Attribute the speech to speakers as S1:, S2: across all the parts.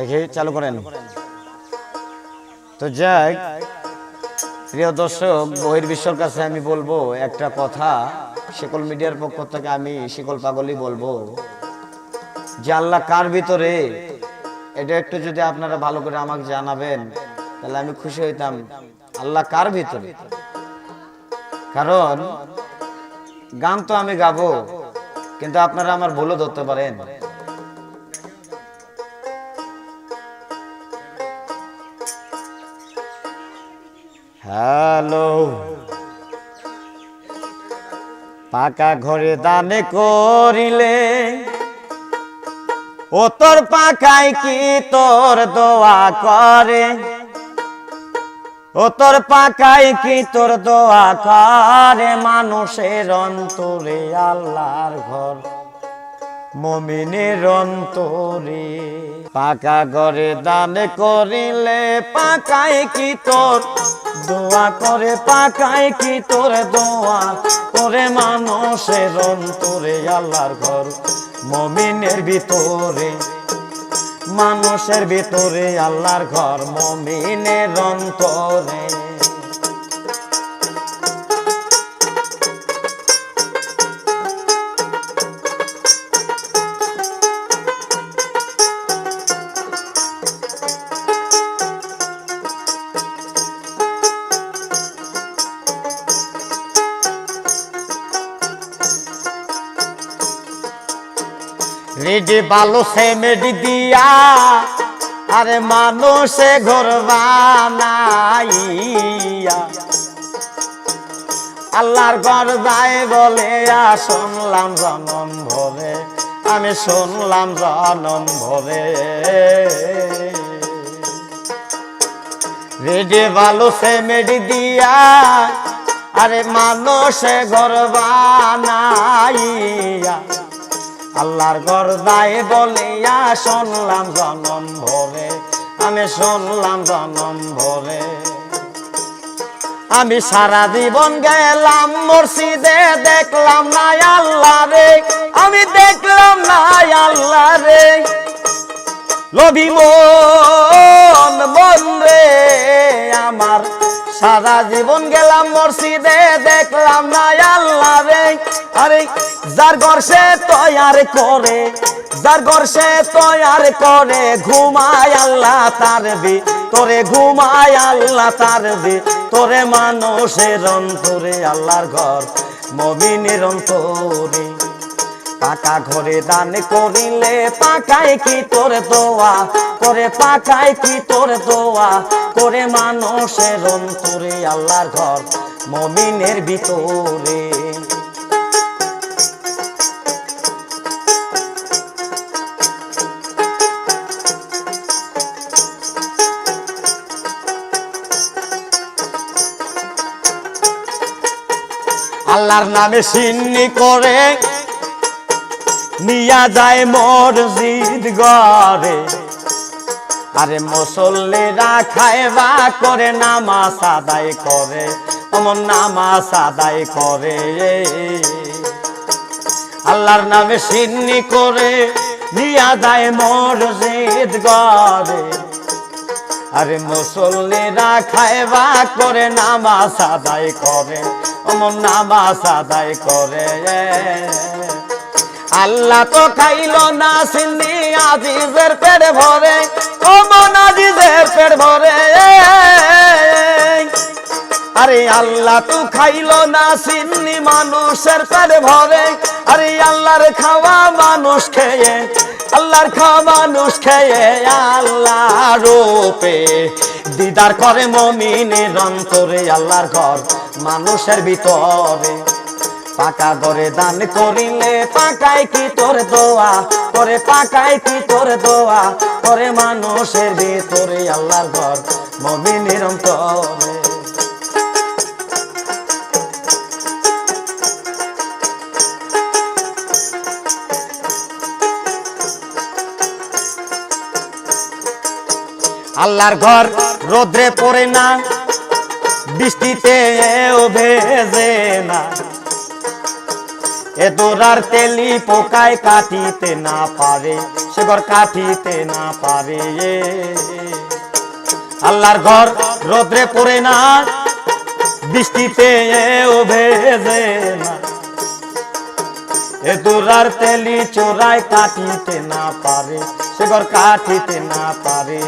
S1: দেখি চালু করেন। তো যাই, প্রিয় দর্শক, বহির্বিশ্বর কাছে আমি বলবো একটা কথা, শিকল মিডিয়ার পক্ষ থেকে আমি শিকল পাগলই বলবো যে আল্লাহ কার ভিতরে, এটা একটু যদি আপনারা ভালো করে আমাকে জানাবেন তাহলে আমি খুশি হইতাম। আল্লাহ কার ভিতরে? কারণ গান তো আমি গাবো, কিন্তু আপনারা আমার ভুলও ধরতে পারেন। হ্যালো, পাকা ঘরে দানে করিলে ও তোর পাকাই কি তোর দোয়া করে, ও তোর পাকাই কি তোর দোয়া করে, মানুষের অন্তরে আল্লাহর ঘর, মুমিনের অন্তরে। পাকা ঘরে দান করিলে পাকাই কি তোর দোয়া করে, পাকাই কি তোর দোয়া করে, মানুষের অন্তরে আল্লাহর ঘর, মুমিনের ভিতরে, মানুষের ভিতরে আল্লাহর ঘর, মুমিনের অন্তরে। রেডি বালু সেমেডি দিয়া আরে মানুষে ঘর বানাইয়া আল্লাহর ঘর যায় বলে শুনলাম জনম ভরে, আমি শুনলাম জনম ভরে। রেডি বালু সেমেডি দিয়া আরে মানুষে ঘর বানাইয়া আল্লাহর ঘর যায় বলিয়া শুনলাম জনম ভরে, আমি শুনলাম জনম ভরে। আমি সারা জীবন গেলাম মসজিদে, দেখলাম না আল্লাহ রে, আমি দেখলাম না আল্লাহ রে, লোভী মন মন রে আমার, সারা জীবন গেলাম মসজিদে, দেখলাম না আল্লাহ রে। আরে যার ঘর সে তৈয়ার করে, যার ঘর সে তৈয়ার করে, ঘুমায় আল্লাহ তার ভিতরে, ঘুমায় আল্লাহ তার ভিতরে, মানুষের অন্তরে আল্লাহর ঘর, মুমিনের অন্তরে। পাকা ঘরে দান করিলে পাকাই কি তোর দোয়া করে, পাকাই কি তোর দোয়া করে, মানুষের অন্তরে আল্লাহর ঘর, মুমিনের ভিতরে। আল্লাহর নামে সিন্নি করে নিয়া যায় মসজিদ ঘরে, আরে মুসল্লিরা খায়বা করে, নামাজ আদায় করে, অমন নামাজ আদায় করে। আল্লাহর নামে সিন্নি করে নিয়া যায় মসজিদ ঘরে, আরে মুসল্লিরা খায়বা করে, নামাজ আদায় করে, অমন নামাজ আদায় করে। আল্লাহ তো খাইল না সিন্নি আজিজের পেট ভরে, অমন আজিজের পেট ভরে। আরে আল্লাহ তো খাইল না সিন্নি মানুষের পেট ভরে, আরে আল্লাহর খাওয়া মানুষ খেয়ে, আল্লাহর খাওয়া মানুষ খেয়ে আল্লাহ রূপে দিদার করে, মুমিনের অন্তরে আল্লাহর ঘর, মানুষের ভিতরে। পাকা ঘরে দান করিলে পাকাই কি তোর দোয়া করে, পাকাই কি তোর দোয়া করে, মানুষের ভিতরে আল্লাহর ঘর, মুমিনের অন্তরে। আল্লাহর ঘর রোদ্রে পড়ে না, বৃষ্টিতে ও ভেজে না, এ দোরার তেলি পোকায় কাটিতে না পারে, সে ঘর কাটিতে না পারে। আল্লাহর ঘর রোদ্রে পড়ে না, বৃষ্টিতে ও ভেজে না, এ দোরার তেলি চোরায় কাটিতে না পারে, সে ঘর কাটিতে না পারে।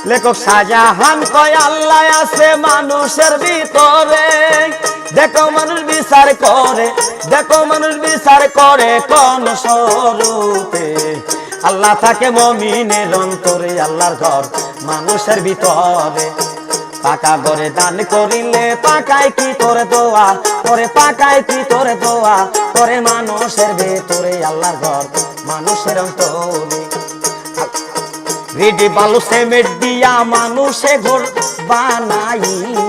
S1: লেখক শাহজাহান কয় আল্লাহ আছে মানুষের ভিতরে, দেখো মানুষ বিচার করে, দেখো মানুষ বিচার করে কোন স্বরূপে। আল্লাহ থাকে মুমিনের অন্তরে, আল্লাহর ঘর মানুষের ভিতরে। পাকা ঘরে দান করিলে পাকায় কি তোরে দোয়া করে, পাকায় কি তোরে দোয়া করে মানুষের ভিতরে, আল্লাহর ঘর মানুষের অন্তরে। রেডি বালু সিমেন্ট দিয়া মানুষে ঘর বানাইয়া,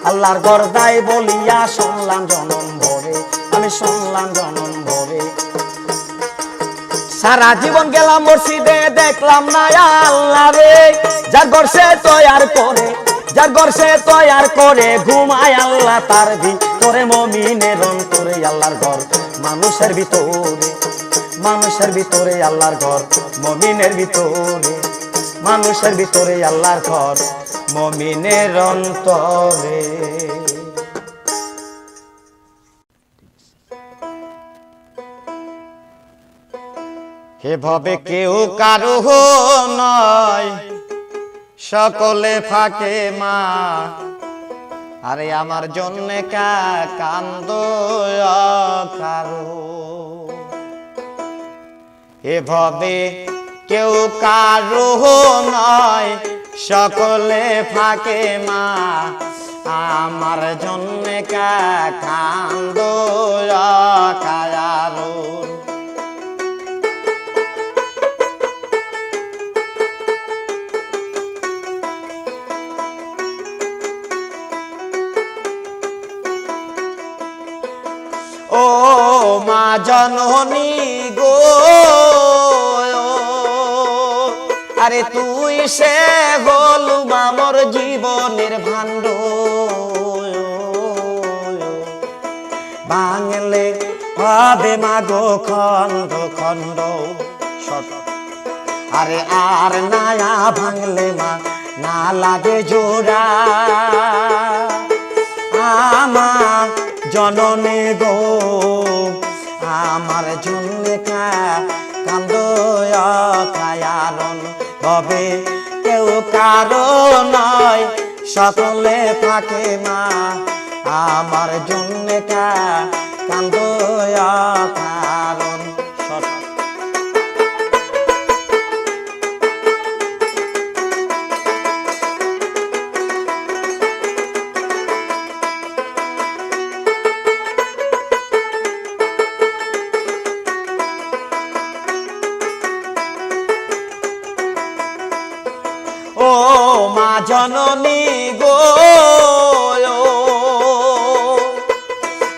S1: আল্লাহর ঘর দায় বলিয়া শুনলাম জনম ভরে, আমি শুনলাম জনম ভরে। সারা জীবন গেলাম মসজিদে দেখলাম না আল্লাহ রে, যার ঘর সে তৈয়ার করে, যার ঘর সে তৈয়ার করে ঘুমায় আল্লাহ তার ভিতরে, মুমিনের অন্তরে আল্লাহর ঘর মানুষের ভিতরে, মানুষের ভিতরে আল্লাহর ঘর মুমিনের ভিতরে, মানুষের ভিতরে আল্লাহর ঘর মুমিনের অন্তরে। এভাবে কেউ কারো নয়, সকলে ফাঁকে মা, আরে আমার জন্য কান্দো কারো। এভাবে কেউ কারো নয়, সকলে ফাঁকে মা, আমার জন্য কান্দো কারো। ও মা জননী গো, আরে তুই সে হলু মামর জীবনের ভাণ্ড, বাংলে হবে মাগো খন্ড খন্ড, আরে আর নায়া ভাঙলে মা না লাগে জোড়া, আমার জননী গো আমার জন্য কান্দো কায়ারণ। হবে কেউ কারো নয়, সকলে থাকে মা, আমার জন্য কান্দো কারণ। ও মা জননী গো,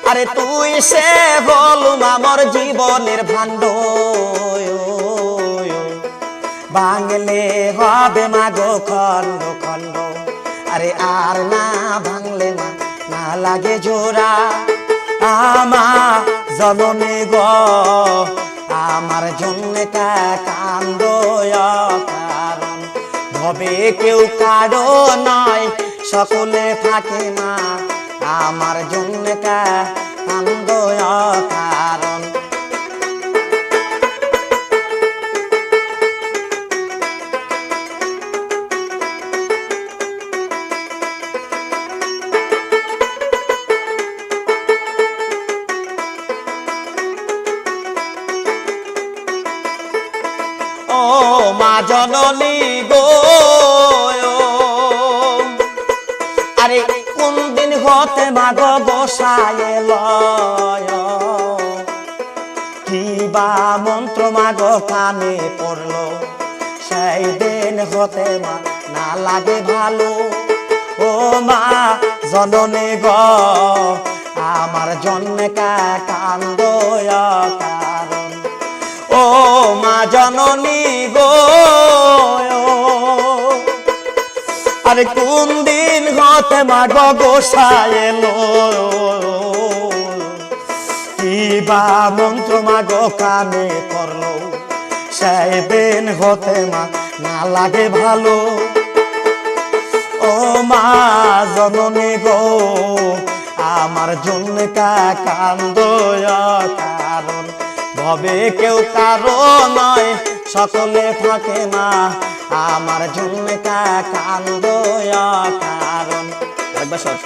S1: আরে তুই সে হলু আমার জীবনের ভাণ্ড, ভাঙলে হবে মাগো খন্ড খন্ড, আরে আর না ভাঙলে মা না লাগে জোড়া, আমার জননী গো আমার জন্য কান্দো কারণ। হবে কেউ কারো নয়, সকলে থাকে মা, আমার জন্য কান্দো কারণ। ও মা জননী গো, আরে কোন দিন হতে মাগো গোসায় লয়, কি বা মন্ত্র মাগো কানে পড়লো, সেই দিন হতে মা না লাগে ভালো। ও মা জননী গো আমার জন্য কান্দো কারণ। ও মা জননী গো, আরে কোন দিন হতে মাগো গোসায় এলো, বা মন্ত্র মাগো কানে করলো সেই দিন হতে মা না লাগে ভালো। ও মা জননী গো আমার জন্য কান্দ, কারণ ভবে কেউ কারো নয় সকলে থাকে মা আমার জন্য কান্দ কারণ। একবার সর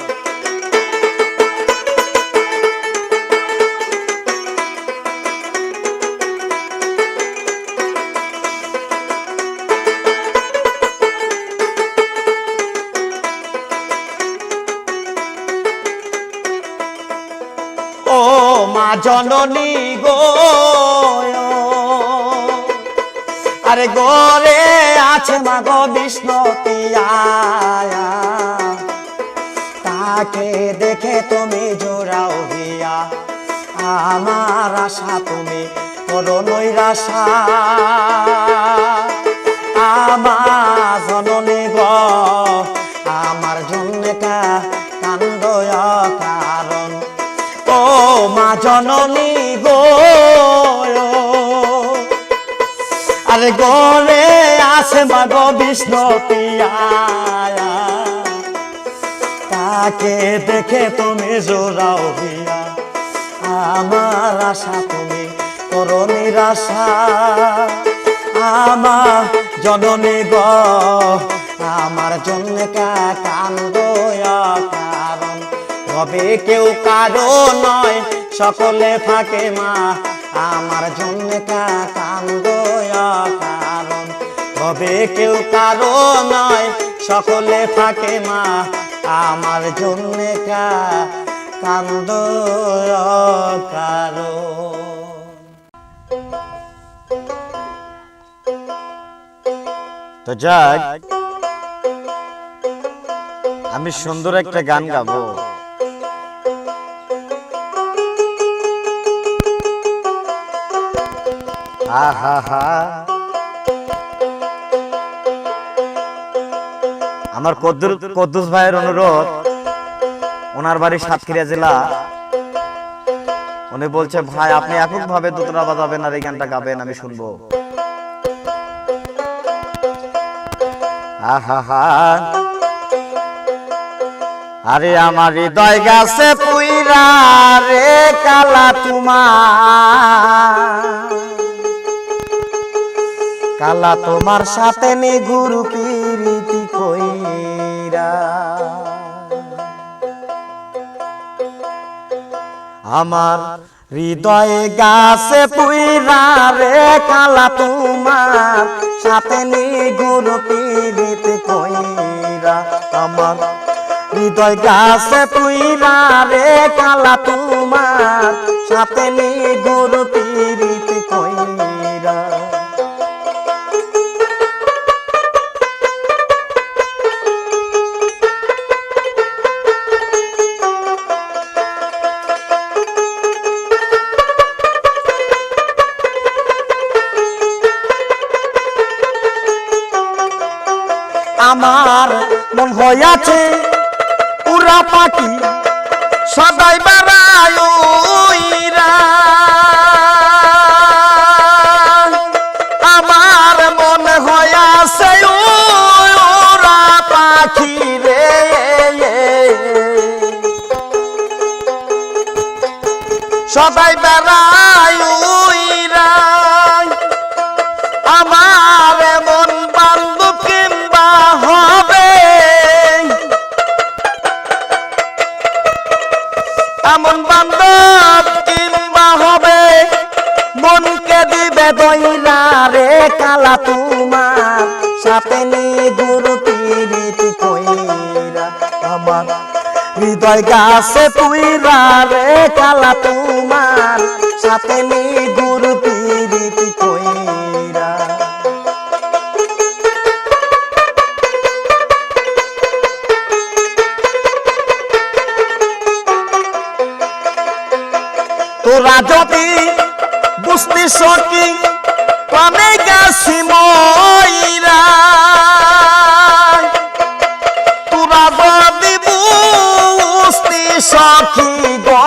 S1: ও মা জননী গো আরে গোরে আছে মা গো বিষ্ণুতি আয়া, তাকে দেখে তুমি জোড়াও হিয়া আমার আশা তুমি করো নৈরাশা। আমার জননী গো আমার জন্য কান্দ কারণ। ও মা জননী গো আরে গোরে আছে মা গো বিষ্ণুতি আয়া, তাকে দেখে তুমি জোড়াও হিয়া আমার আশা তুমি করো নিরাশা। আমার জননী গো আমার জন্য কান্দ কারণ ভবে কেউ কারো নয় সকলে থাকে মা আমার জন্য কান্দ কারণ। ভবে কেউ কারো নয় সকলে থাকে মা আমার জন্য কান্দ কারণ। তো যাক আমি সুন্দর একটা গান গাবো। আহা হা আমার কদ্দুস ভাইয়ের অনুরোধ, ওনার বাড়ি সাতক্ষীরা জেলা। উনি বলছে ভাই আপনি একক ভাবে দোতরা বাজাবেন আর এই গানটা গাবেন, আমি শুনবো। আহা হা আরে আমার হৃদয় গাছে পুইরা রে কালা কালা তোমার সাথে নি গুরু প্রীতি কইরা। আমার হৃদয়ে গাছে পুইরা রে কালা তোমার সাথে নি গুরু প্রীতি কইরা। আমার হৃদয় গাছে পুইরা রে কালা তোমার সাথে নি গুরু প্রীতি কইরা। আমার মন হইয়াছে উড়া পাখি সদাই বেড়ায় উইরা। আমার মন হইয়াছে উড়া পাখি রে সদাই বেড়ায় উইরা। আমার মন বান্ধব কিংবা হবে এমন বান্ধব কিংবা হবে মনকে দিবে দইরা রে কালা তোমার সাথে নি গুরু প্রীতি কইরা। আমার হৃদয় গাছে পুইরা রে কালা তোমার সাথে নি গুরু প্রীতি কইরা। তোরা যদি বুঝতে সকি প্রাণে গেছি মইরা। তোরা যদি বুঝতে সকি গো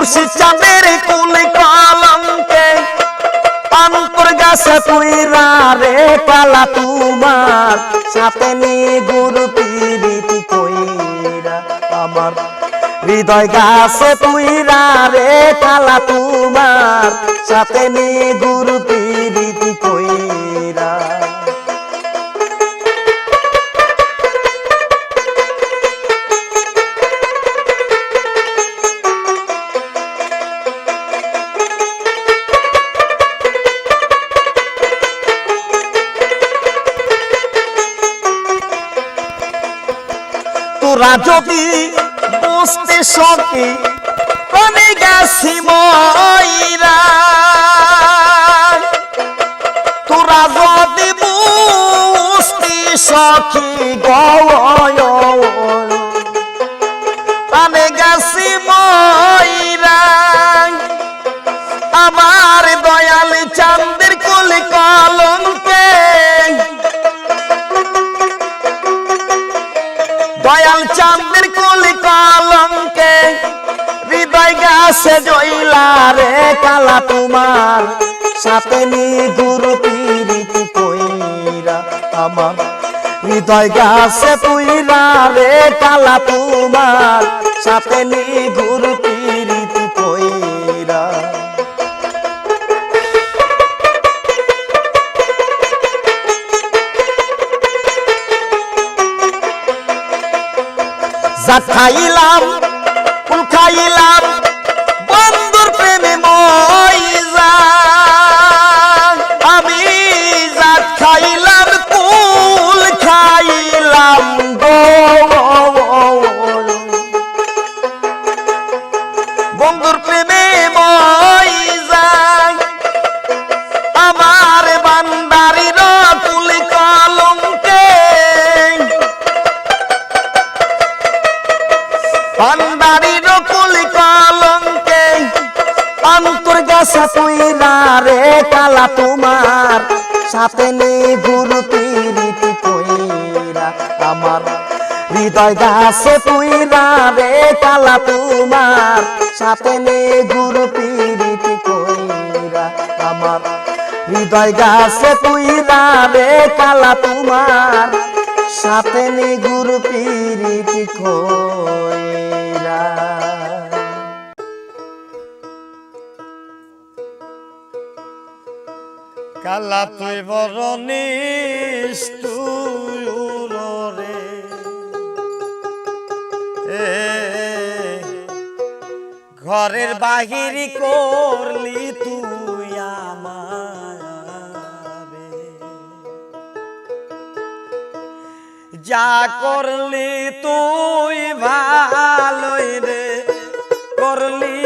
S1: মুর্শিদ চাঁদের কুল কলমকে অন্তর গাছে পুইরা রে কালা তোমার সাথে নি গুরু পীরিতি কইরা আমার হৃদয় গাছে পুইরা রে কালা তোমার সাথে নি গুরু পীরিতি কইরা তোরা যদি বুঝতে সকি কোনে গেছি ময়রা তোরা যদি বুঝতে সখি কোনে গেছি ময়রা আমার দয়াল চাঁদের কুল কলমকে দয়াল চাঁদের কুল কলমকে হৃদয় গাছে জইলা রে কালা তোমার সাথে নি গুরু পীরিতি কইরা আমার হৃদয় গাছে পুইরা রে কালা তোমার সাথে নি গুরু পীরিতি কইরা যা খাইলাম কুল খাইলাম বন্ধুর প্রেমে মইজা আমি যা খাইলাম কুল খাইলাম গো বন্ধুর প্রেমে মইজা আমার বান্দারির কুল কলমকে বান্দারির কুল কলমকে অন্তর গাছে পুইরা রে কালা তোমার সাথে নি গুরু পীরিতি কইরা আমার হৃদয় গাছে পুইরা রে কালা তোমার সাথে নি গুরু পীরিতি কইরা আমার হৃদয় গাছে পুইরা রে কালা তোমার সাথে নি গুরু পীরিতি কইরা কালা তুই বড় নিষ্ঠুর রে ঘরের বাহির করলি তুই আমারে যা করলি তুই ভালোই রে করলি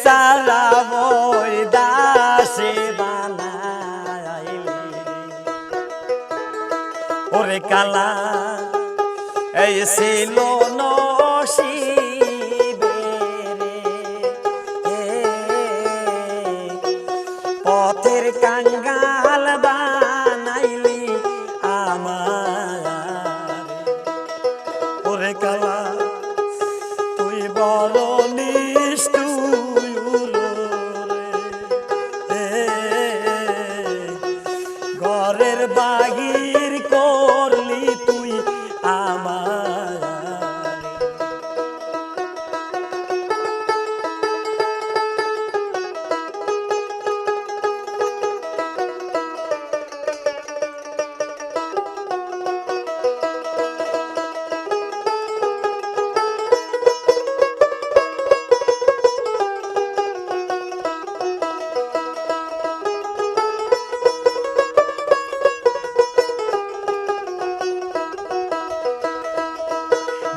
S1: সারা বই দাসে বানাইলি ওরে কালা এই ছিল নসিবে রে পথের কাঙ্গাল বানাইলি আমার ওরে কালা তুই বড় নিষ্ঠুর ঘরের বাহির করলি তুই আমার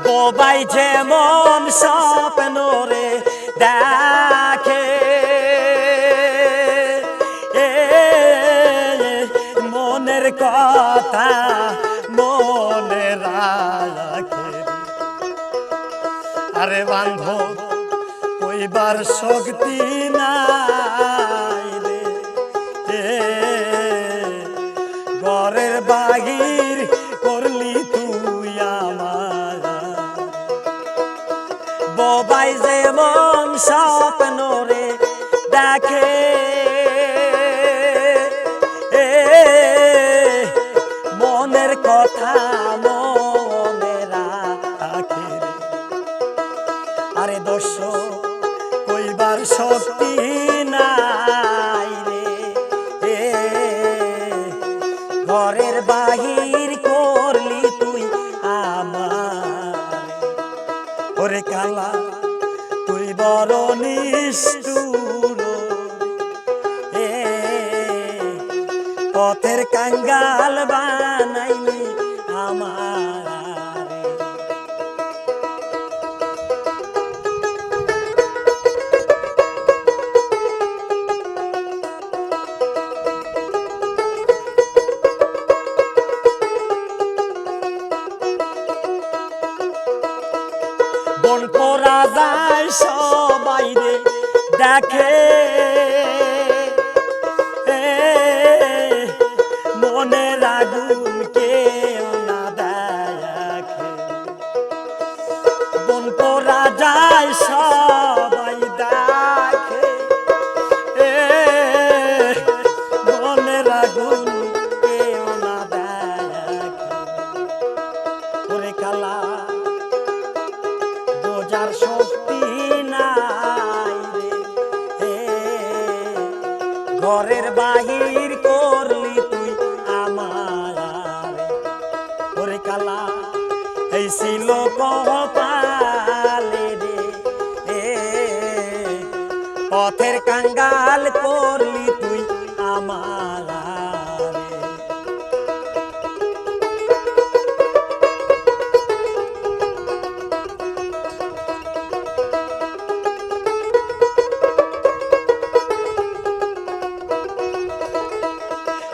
S1: বোবাই যেমন স্বপ্ন রে দেখে মনের কথা মনে রাখে আরে বান্ধব কইবার শক্তি নাই রে ঘরের বাহির করলি দেখে মনের কথা মনে রাখে রে। আরে দোষ কইবার শক্তি নাই রে, ঘরের বাহির করলি তুই আমার। ওরে কালা তুই বড় নিষ্ঠুর, পথের কাঙ্গাল বানাইলি আমার। বন পোড়া যায় সবাই রে দেখে, মনের আগুন কেউ না দেখে। বন পোড়া যায় সবাই দেখে, মনের আগুন কেউ না দেখে। ওরে কালা বোঝার শক্তি নাই রে, ঘরের বাহির করলি তুই আমার। ওরে কালা এই ছিল কপালে রে, পথের কাঙ্গাল করলি তুই আমার।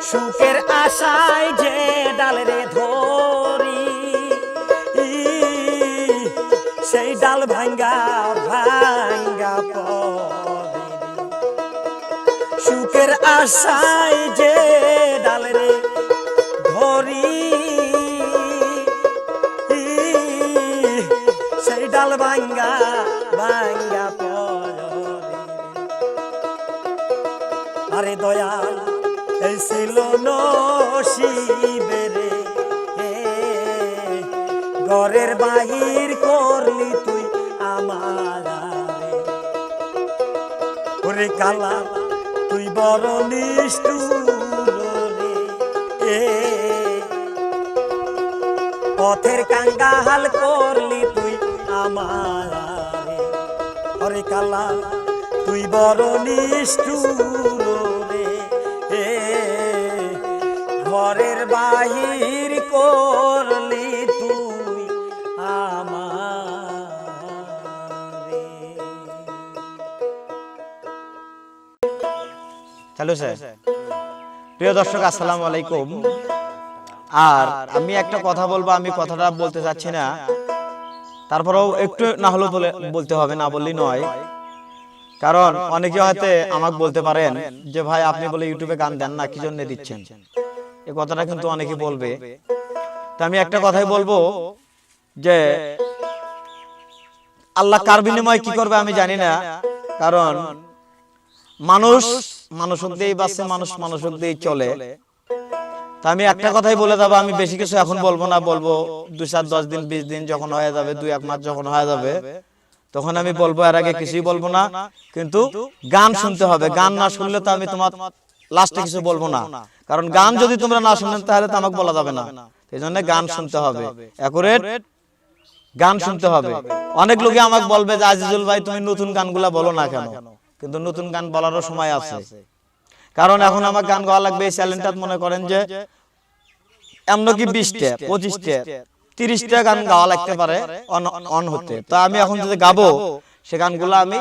S1: সুখের আশায় যে ডাল রে ধরি, সেই ডাল ভাঙ্গা ভাঙ্গা পড়ে। সুখের আশায় যে ডাল রে ধরি, সেই ডাল ভাঙ্গা ভাঙ্গা পড়ে। আরে দয়াল এই ছিল নসিবে রে, ঘরের বাহির করলি তুই আমার। ওরে কালা তুই বড় নিষ্ঠুর রে, পথের কাঙ্গাল করলি তুই আমার। ওরে কালা তুই বড় নিষ্ঠুর রে, ঘরের বাহির করলি তুই আমার। চলো স্যার। প্রিয় দর্শক আসসালামু আলাইকুম। আর আমি একটা কথা বলবো, আমি কথাটা বলতে চাচ্ছি না, তারপরেও একটু না হলেও বলতে হবে, না বললেই নয়। কারণ অনেকে হয়তো আমাকে বলতে পারেন যে ভাই আপনি বলে ইউটিউবে গান দেন না, কি জন্য দিচ্ছেন, এই কথাটা কিন্তু অনেকে বলবে। তা আমি একটা কথাই বলবো যে আল্লাহ কার বিনিময়ে কি করবে আমি জানি না। কারণ মানুষ মানুষক দিয়েই বাঁচে, মানুষ মানুষক দিয়েই চলে। তা আমি একটা কথাই বলে দেবো, আমি বেশি কিছু এখন বলবো না, বলবো 2, 4, 10 দিন 20 দিন যখন হয়ে যাবে, 2-1 মাস যখন হয়ে যাবে তখন আমি বলবো। এর আগে কিছুই বলবো না। কিন্তু গান শুনতে হবে, গান না শুনলে তো আমি তোমার লাস্টে কিছু বলবো না। কারণ গান যদি তোমরা না শুনেন তাহলে তো আমাকে বলা যাবে না। এই জন্য গান শুনতে হবে, অ্যাকুরেট গান শুনতে হবে। অনেক লোকে আমাকে বলবে যে আজিজুল ভাই তুমি নতুন গানগুলা বলো না কেন? কিন্তু নতুন গান বলারও সময় আছে। কারণ এখন আমার গান গাওয়া লাগবে, এই চ্যালেঞ্জটা মনে করেন যে এমনকি 20টা 25টা 30টা গান গাওয়া লাগতে পারে অন হতে। তো আমি এখন যদি গাবো সে গানগুলো আমি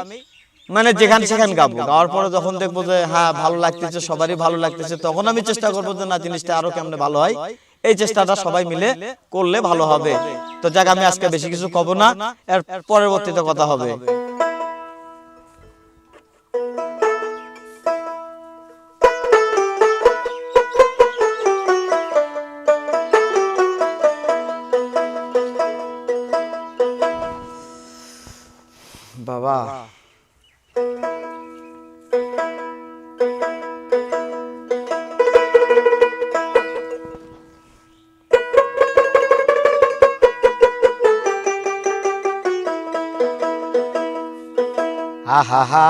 S1: মানে যেখান সেখান গাবো, গাওয়ার পরে যখন দেখবো যে হ্যাঁ ভালো লাগতেছে, সবারই ভালো লাগতেছে, তখন আমি চেষ্টা করবো যে না জিনিসটা আরো কেমনে ভালো হয়। এই চেষ্টাটা সবাই মিলে করলে ভালো হবে। তো যাক, আমি আজকে বেশি কিছু কব না, এর পরবর্তীতে কথা হবে। বাবা আহা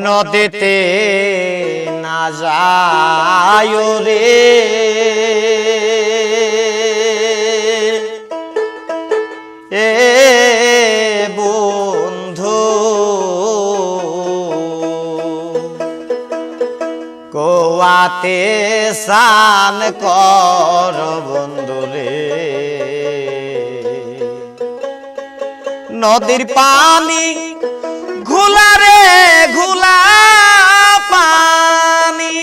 S1: নদীতে না যায় রে এ বন্ধু গোয়াতে স্নান কর বন্ধু রে নদীর পানি ঘোলা রে ঘোলা পানি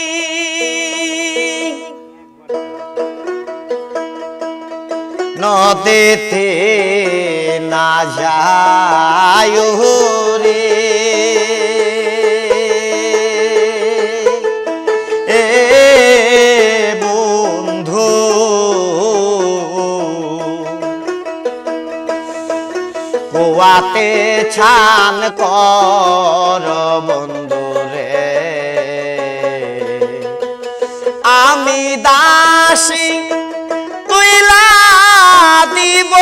S1: নদীতে না যায় রে এ বন্ধু গোয়াতে ছান কর বন্ধু রে আমি দাসী তুইলা দিব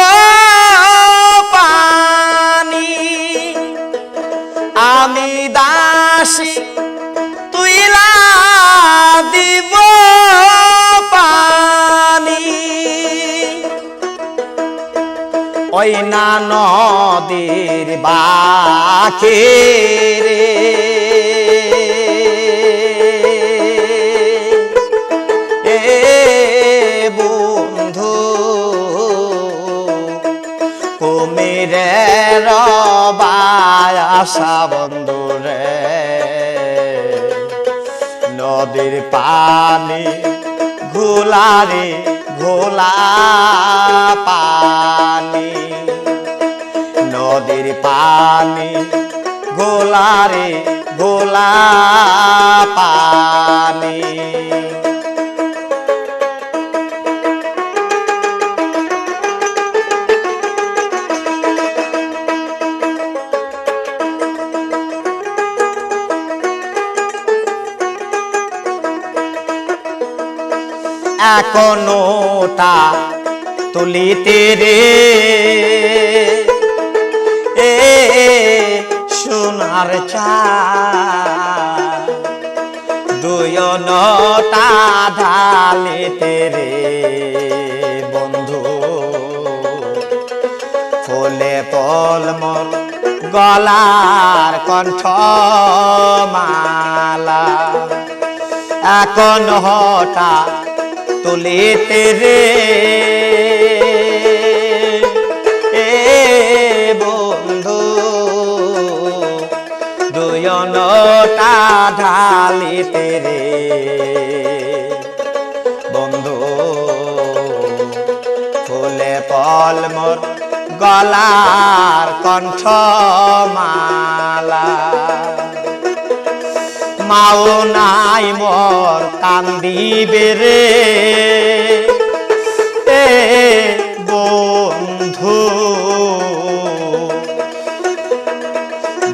S1: পানি আমি দাসী তুইলা দিব পানি ওই না নদীর বাঁকে রে এ বন্ধু কুমিরে রবায়াসা বন্ধু রে নদীর পানি ঘোলা রে ঘোলা পানি নদীর পানি ঘোলা রে ঘোলা পানি এখনোটা তুলিতে রে এ সোনার চা দুয়নটা ঢালিতে রে বন্ধু ফুলে পলমল গলার কণ্ঠ মালা এখন হটা তুলিতে রে এ বন্ধু দুয়নটা ঢালিতে রে বন্ধু ফুলে পলমর গলার কণ্ঠ মালা মাও নাই মোর কান্দিবে রে এ বন্ধু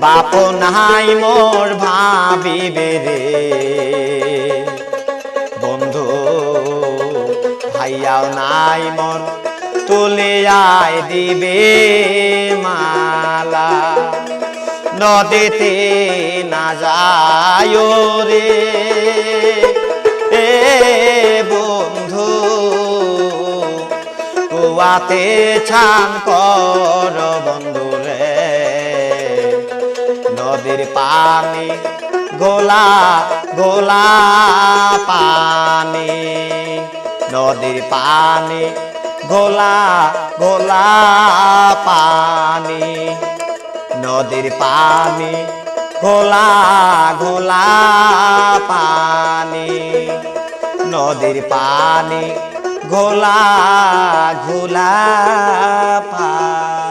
S1: বাপ নাই মোর ভাবিবে রে বন্ধু ভাইয়াও নাই মোর তুলে আয় দিবে মালা নদীতে না যায় রে এ বন্ধু কুয়াতে ছান কর বন্ধু রে নদীর পানি গোলা গোলা পানি নদীর পানি গোলা গোলা পানি নদীর পানি ঘোলা ঘোলা পানি নদীর পানি ঘোলা ঘোলা পানি